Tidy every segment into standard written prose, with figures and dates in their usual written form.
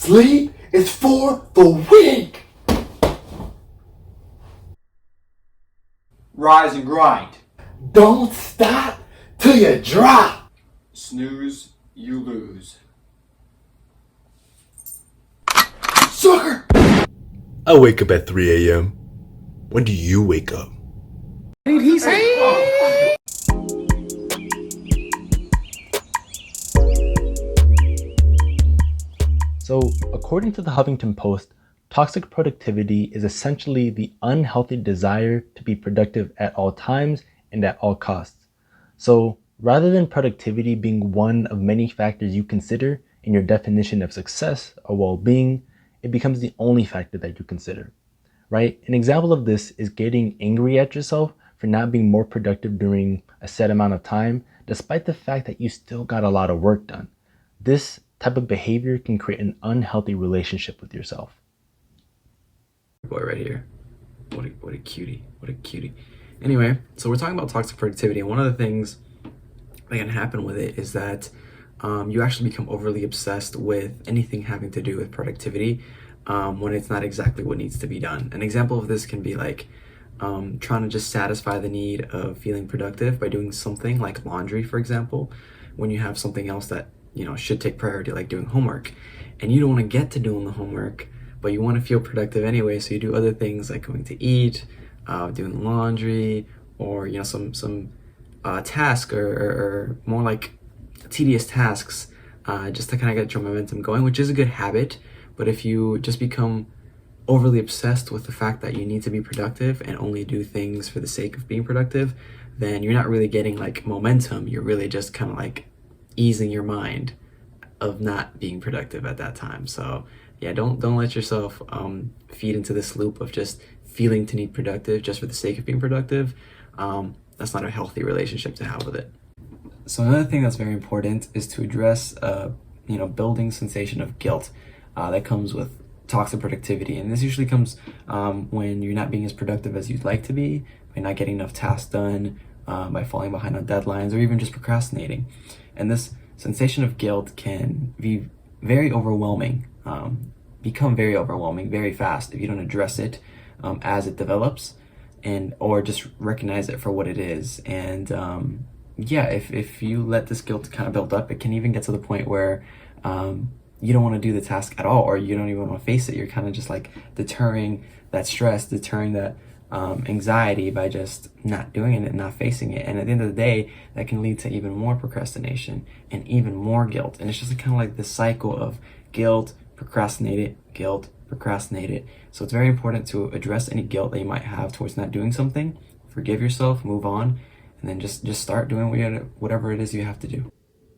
Sleep is for the weak. Rise and grind. Don't stop till you drop. Snooze, you lose. Sucker! I wake up at 3 a.m. When do you wake up? What did he say? So, according to the Huffington Post, toxic productivity is essentially the unhealthy desire to be productive at all times and at all costs. So, rather than productivity being one of many factors you consider in your definition of success or well-being, it becomes the only factor that you consider, right? An example of this is getting angry at yourself for not being more productive during a set amount of time, despite the fact that you still got a lot of work done. This type of behavior can create an unhealthy relationship with yourself. Boy right here. What a cutie. What a cutie. Anyway, so we're talking about toxic productivity, and one of the things that can happen with it is that you actually become overly obsessed with anything having to do with productivity when it's not exactly what needs to be done. An example of this can be like trying to just satisfy the need of feeling productive by doing something like laundry, for example, when you have something else that should take priority, like doing homework, and you don't want to get to doing the homework, but you want to feel productive anyway, so you do other things like going to eat, doing laundry, or some task or more like tedious tasks, just to kind of get your momentum going, which is a good habit. But if you just become overly obsessed with the fact that you need to be productive and only do things for the sake of being productive, then you're not really getting like momentum. You're really just kind of like easing your mind of not being productive at that time. So yeah, don't let yourself feed into this loop of just feeling to need productive just for the sake of being productive. That's not a healthy relationship to have with it. So another thing that's very important is to address building sensation of guilt that comes with toxic productivity. And this usually comes when you're not being as productive as you'd like to be, by not getting enough tasks done, by falling behind on deadlines, or even just procrastinating. And this sensation of guilt can be very overwhelming, become very overwhelming very fast if you don't address it as it develops, or just recognize it for what it is. And if you let this guilt kind of build up, it can even get to the point where you don't want to do the task at all, or you don't even want to face it. You're kind of just like deterring that stress, deterring that anxiety by just not doing it and not facing it. And at the end of the day, that can lead to even more procrastination and even more guilt. And it's just kind of like this cycle of guilt, procrastinate it, guilt, procrastinate it. So it's very important to address any guilt that you might have towards not doing something, forgive yourself, move on, and then just start doing whatever it is you have to do.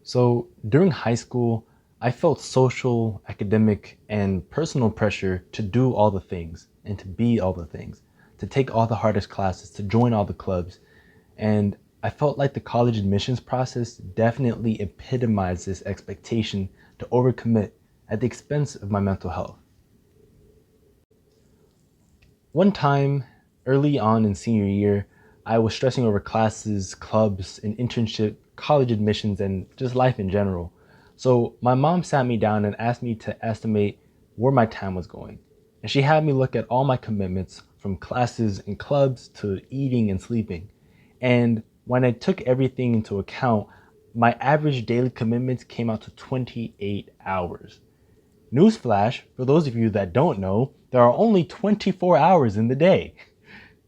So during high school, I felt social, academic, and personal pressure to do all the things and to be all the things, to take all the hardest classes, to join all the clubs. And I felt like the college admissions process definitely epitomized this expectation to overcommit at the expense of my mental health. One time, early on in senior year, I was stressing over classes, clubs, an internship, college admissions, and just life in general. So my mom sat me down and asked me to estimate where my time was going. And she had me look at all my commitments, from classes and clubs to eating and sleeping. And when I took everything into account, my average daily commitments came out to 28 hours. Newsflash, for those of you that don't know, there are only 24 hours in the day.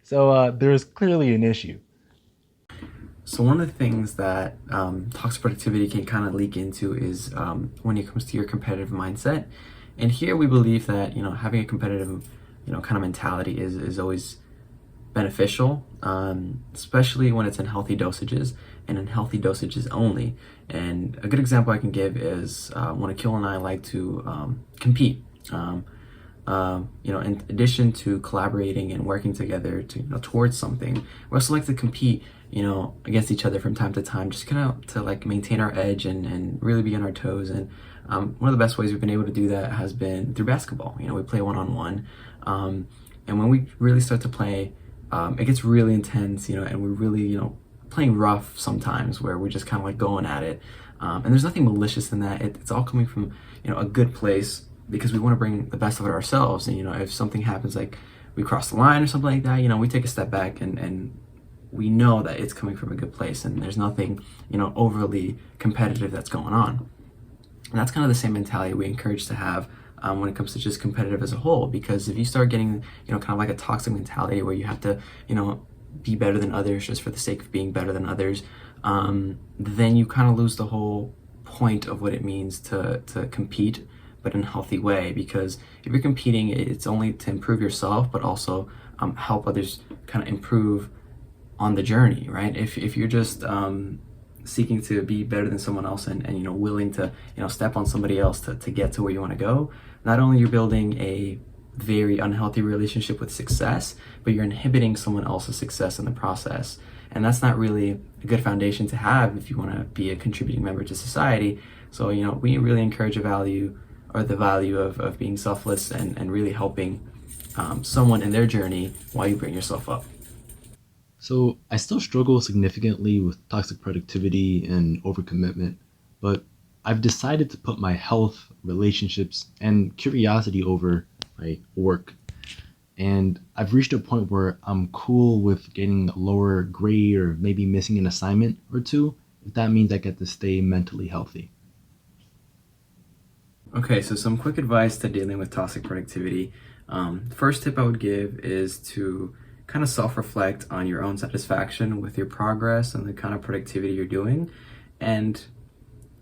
So there is clearly an issue. So one of the things that toxic productivity can kind of leak into is when it comes to your competitive mindset. And here we believe that having a competitive kind of mentality is always beneficial, especially when it's in healthy dosages and in healthy dosages only. And a good example I can give is when Akil and I like to compete. In addition to collaborating and working together to towards something, we also like to compete against each other from time to time, just kind of to like maintain our edge and really be on our toes. And one of the best ways we've been able to do that has been through basketball. We play one-on-one, and when we really start to play, it gets really intense, and we're really playing rough sometimes, where we're just kind of like going at it, and there's nothing malicious in that. It's all coming from a good place because we want to bring the best of it ourselves. And, if something happens, like we cross the line or something like that, we take a step back and we know that it's coming from a good place and there's nothing, overly competitive that's going on. And that's kind of the same mentality we encourage to have when it comes to just competitive as a whole. Because if you start getting, kind of like a toxic mentality where you have to, be better than others just for the sake of being better than others, then you kind of lose the whole point of what it means to compete, but in a healthy way. Because if you're competing, it's only to improve yourself, but also help others kind of improve on the journey, right? If you're just seeking to be better than someone else and willing to step on somebody else to get to where you want to go, not only you're building a very unhealthy relationship with success, but you're inhibiting someone else's success in the process. And that's not really a good foundation to have if you want to be a contributing member to society. So, we really encourage the value of being selfless and really helping someone in their journey while you bring yourself up. So I still struggle significantly with toxic productivity and overcommitment, but I've decided to put my health, relationships, and curiosity over my work. And I've reached a point where I'm cool with getting a lower grade or maybe missing an assignment or two, if that means I get to stay mentally healthy. Okay, so some quick advice to dealing with toxic productivity. First tip I would give is to kind of self-reflect on your own satisfaction with your progress and the kind of productivity you're doing, and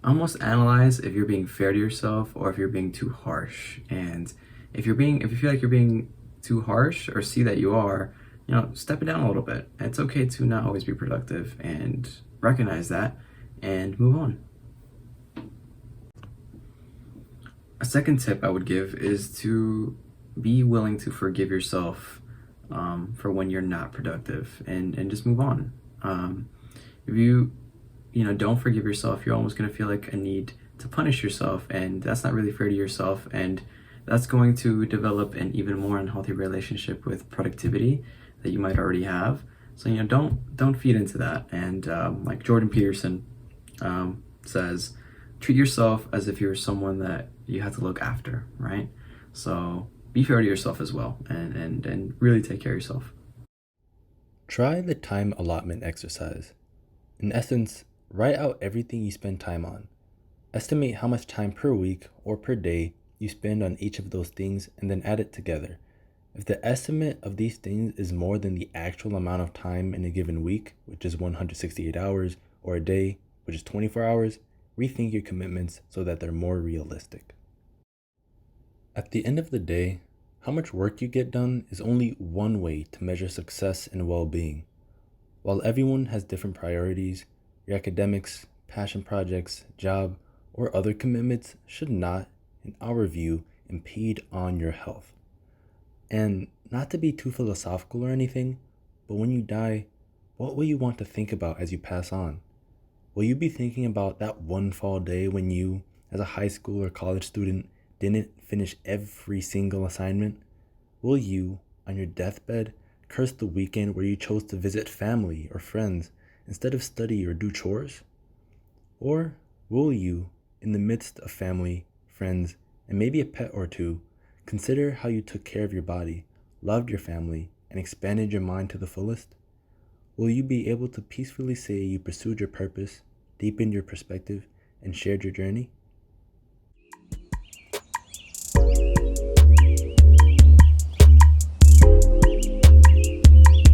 almost analyze if you're being fair to yourself or if you're being too harsh. And if you feel like you're being too harsh or see that you are, step it down a little bit. It's okay to not always be productive and recognize that and move on. A second tip I would give is to be willing to forgive yourself for when you're not productive and just move on. If you don't forgive yourself, you're almost going to feel like a need to punish yourself, and that's not really fair to yourself, and that's going to develop an even more unhealthy relationship with productivity that you might already have. So don't feed into that. And like Jordan Peterson says, treat yourself as if you're someone that you have to look after, right? So be fair to yourself as well, and really take care of yourself. Try the time allotment exercise. In essence, write out everything you spend time on. Estimate how much time per week or per day you spend on each of those things and then add it together. If the estimate of these things is more than the actual amount of time in a given week, which is 168 hours, or a day, which is 24 hours, rethink your commitments so that they're more realistic. At the end of the day, how much work you get done is only one way to measure success and well-being. While everyone has different priorities, your academics, passion projects, job, or other commitments should not, in our view, impede on your health. And not to be too philosophical or anything, but when you die, what will you want to think about as you pass on? Will you be thinking about that one fall day when you, as a high school or college student, didn't finish every single assignment? Will you, on your deathbed, curse the weekend where you chose to visit family or friends instead of study or do chores? Or will you, in the midst of family, friends, and maybe a pet or two, consider how you took care of your body, loved your family, and expanded your mind to the fullest? Will you be able to peacefully say you pursued your purpose, deepened your perspective, and shared your journey?